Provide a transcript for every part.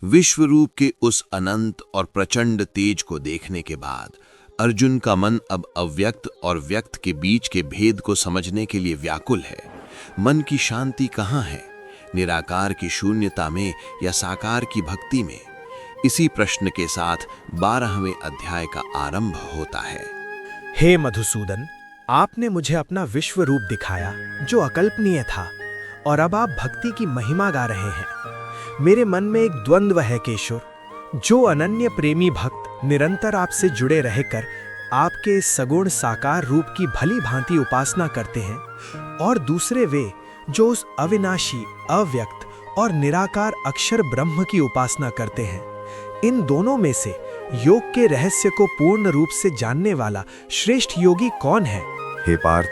विश्व रूप के उस अनंत और प्रचंड तेज को देखने के बाद अर्जुन का मन अब अव्यक्त और व्यक्त के बीच के भेद को समझने के लिए व्याकुल है। मन की शांति कहाँ है, निराकार की शून्यता में या साकार की भक्ति में? इसी प्रश्न के साथ 12वें अध्याय का आरंभ होता है। हे मधुसूदन, आपने मुझे अपना विश्व रूप दिखाया जो अकल्पनीय था, और अब आप भक्ति की महिमा गा रहे हैं। मेरे मन में एक द्वंद्व है केशव। जो अनन्य प्रेमी भक्त निरंतर आपसे जुड़े रहकर आपके इस सगुण साकार रूप की भली भांति उपासना करते हैं, और दूसरे वे जो उस अविनाशी, अव्यक्त और निराकार अक्षर ब्रह्म की उपासना करते हैं। इन दोनों में से योग के रहस्य को पूर्ण रूप से जानने वाला श्रेष्ठ योगी कौन है? हे पार्थ,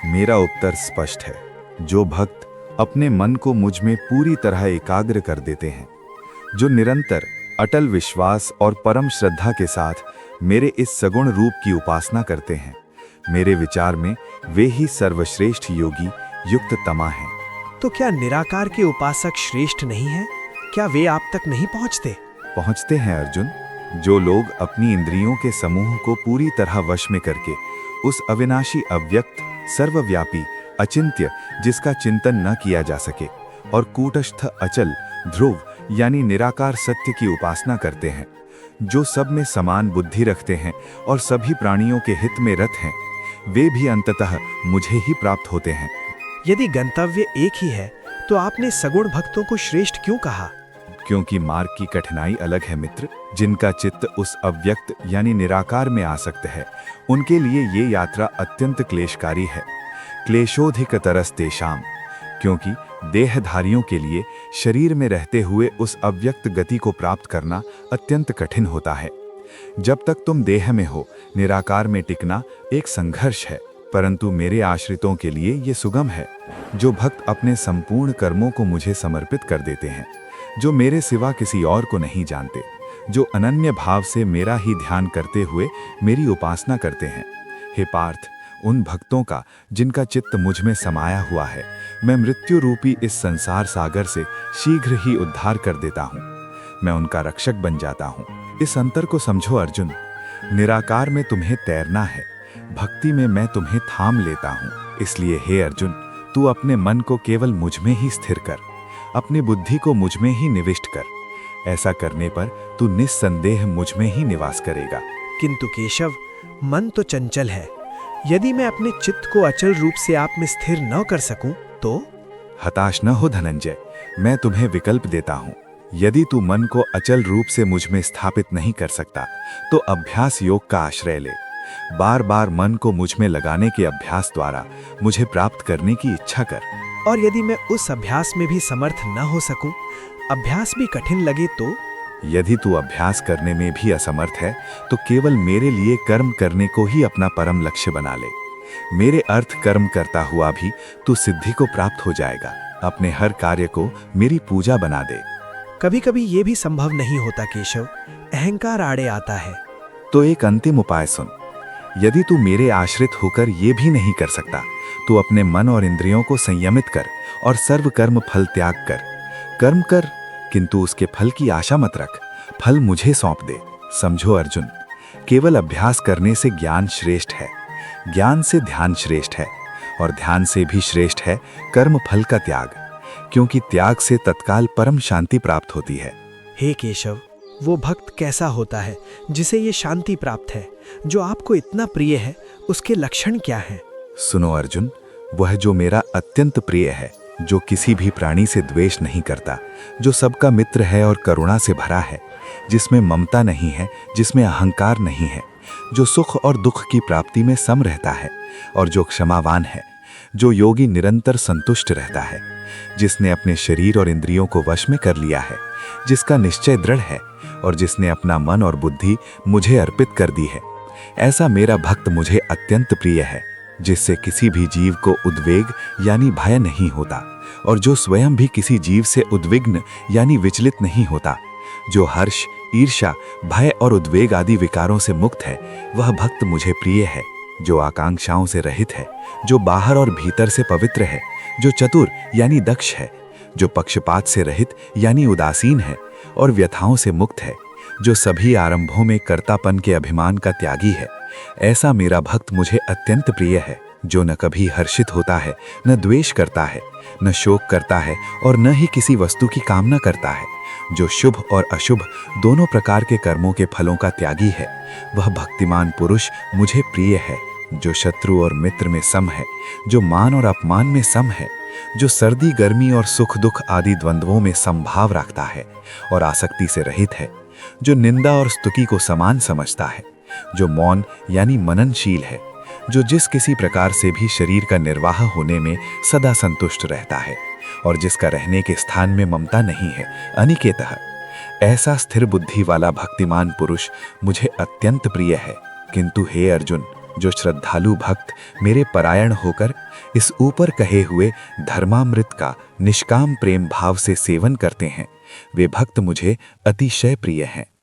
मेरा उत्तर स्पष्ट है। जो भक्त अपने मन को मुझ में पूरी तरह एकाग्र कर देते हैं, जो निरंतर अटल विश्वास और परम श्रद्धा के साथ मेरे इस सगुण रूप की उपासना करते हैं, मेरे विचार में वे ही सर्वश्रेष्ठ योगी युक्ततमा हैं। तो क्या निराकार के उपासक श्रेष्ठ नहीं हैं? क्या वे आप तक नहीं पहुंचते? पहुंचते हैं अर्जुन। जो लोग अपनी इंद्रियों के समूह को पूरी तरह वश में करके उस अविनाशी, अव्यक्त, सर्वव्यापी, अचिंत्य जिसका चिंतन न किया जा सके, और कूटस्थ, अचल, ध्रुव यानी निराकार सत्य की उपासना करते हैं, जो सब में समान बुद्धि रखते हैं और सभी प्राणियों के हित में रत हैं, वे भी अंततः मुझे ही प्राप्त होते हैं। यदि गंतव्य एक ही है, तो आपने सगुण भक्तों को श्रेष्ठ क्यों कहा? क्योंकि मार्ग की कठिनाई अलग है मित्र। जिनका चित्त उस अव्यक्त यानी निराकार में आसक्त है, उनके लिए ये यात्रा अत्यंत क्लेशकारी है। क्लेशोधिकतरस्तेषाम्, क्योंकि देहधारियों के लिए शरीर में रहते हुए उस अव्यक्त गति को प्राप्त करना अत्यंत कठिन होता है। जब तक तुम देह में हो, निराकार में टिकना एक संघर्ष है, परंतु मेरे आश्रितों के लिए ये सुगम है। जो भक्त अपने संपूर्ण कर्मों को मुझे समर्पित कर देते हैं, जो मेरे सिवा किसी और को नहीं जानते, जो अनन्य भाव से मेरा ही ध्यान करते हुए मेरी उपासना करते हैं, हे पार्थ, उन भक्तों का जिनका चित्त मुझ में समाया हुआ है, मैं मृत्यु रूपी इस संसार सागर से शीघ्र ही उद्धार कर देता हूँ। मैं उनका रक्षक बन जाता हूँ। इस अंतर को समझो अर्जुन। निराकार में तुम्हें तैरना है, भक्ति में मैं तुम्हें थाम लेता हूँ। इसलिए हे अर्जुन, तू अपने मन को केवल मुझ में ही स्थिर कर, अपनी बुद्धि को मुझ में ही निविष्ट कर। ऐसा करने पर तू निस्संदेह मुझ में ही निवास करेगा। किंतु केशव, मन तो चंचल है। यदि मैं अपने चित्त को अचल रूप से आप में स्थिर न कर सकूं तो? हताश न हो धनंजय, मैं तुम्हें विकल्प देता हूँ। यदि तू मन को अचल रूप से मुझ में स्थापित नहीं कर सकता, तो अभ्यास योग का आश्रय ले। बार बार मन को मुझ में लगाने के अभ्यास द्वारा मुझे प्राप्त करने की इच्छा कर। और यदि मैं उस अभ्यास में भी समर्थ न हो सकूं, अभ्यास भी कठिन लगे तो? यदि तू अभ्यास करने में भी असमर्थ है, तो केवल मेरे लिए कर्म करने को ही अपना परम लक्ष्य बना ले। मेरे अर्थ कर्म करता हुआ भी तू सिद्धि को प्राप्त हो जाएगा। अपने हर कार्य को मेरी पूजा बना दे। कभी कभी ये भी संभव नहीं होता केशव, अहंकार आड़े आता है। तो एक अंतिम उपाय सुन। यदि तू मेरे आश्रित होकर ये भी नहीं कर सकता, तो अपने मन और इंद्रियों को संयमित कर और सर्व कर्म फल त्याग कर। कर्म कर, किंतु उसके फल की आशा मत रख। फल मुझे सौंप दे। समझो अर्जुन, केवल अभ्यास करने से ज्ञान श्रेष्ठ है, ज्ञान से ध्यान श्रेष्ठ है, और ध्यान से भी श्रेष्ठ है कर्म फल का त्याग, क्योंकि त्याग से तत्काल परम शांति प्राप्त होती है। हे केशव, वो भक्त कैसा होता है जिसे ये शांति प्राप्त है, जो आपको इतना प्रिय है? उसके लक्षण क्या हैं? सुनो अर्जुन, वह जो मेरा अत्यंत प्रिय है, जो किसी भी प्राणी से द्वेष नहीं करता, जो सबका मित्र है और करुणा से भरा है, जिसमें ममता नहीं है, जिसमें अहंकार नहीं है, जो सुख और दुख की प्राप्ति में सम रहता है, और जो क्षमावान है, जो योगी निरंतर संतुष्ट रहता है, जिसने अपने शरीर और इंद्रियों को वश में कर लिया है, जिसका निश्चय दृढ़ है, और जिसने अपना मन और बुद्धि मुझे अर्पित कर दी है, ऐसा मेरा भक्त मुझे अत्यंत प्रिय है, जिससे किसी भी जीव को उद्वेग यानी भय नहीं होता, और जो स्वयं भी किसी जीव से उद्विग्न यानी विचलित नहीं होता, जो हर्ष, ईर्ष्या, भय और उद्वेग आदि विकारों से मुक्त है, वह भक्त मुझे प्रिय है। जो आकांक्षाओं से रहित है, जो बाहर और भीतर से पवित्र है, जो चतुर यानी दक्ष है, जो पक्षपात से रहित यानी उदासीन है, और व्यथाओं से मुक्त है, जो सभी आरंभों में कर्तापन के अभिमान का त्यागी है। ऐसा मेरा भक्त मुझे अत्यंत प्रिय है, जो न कभी हर्षित होता है, न द्वेष करता है, न शोक करता है और न ही किसी वस्तु की कामना करता है, जो शुभ और अशुभ दोनों प्रकार के कर्मों के फलों का त्यागी है। वह भक्तिमान पुरुष मुझे प्रिय है, जो शत्रु और मित्र में सम है, जो मान और अपमान में सम है, जो सर्दी गर्मी और सुख दुख आदि द्वंद्वों में समभाव रखता है और आसक्ति से रहित है, जो निंदा और स्तुति को समान समझता है, जो मौन यानी मननशील है, जो जिस किसी प्रकार से भी शरीर का निर्वाह होने में सदा संतुष्ट रहता है और जिसका रहने के स्थान में ममता नहीं है, अनिकेतः। ऐसा स्थिर बुद्धि वाला भक्तिमान पुरुष मुझे अत्यंत प्रिय है। किंतु हे अर्जुन, जो श्रद्धालु भक्त मेरे परायण होकर इस ऊपर कहे हुए धर्मामृत का निष्काम प्रेम भाव से सेवन करते हैं, वे भक्त मुझे अतिशय प्रिय हैं।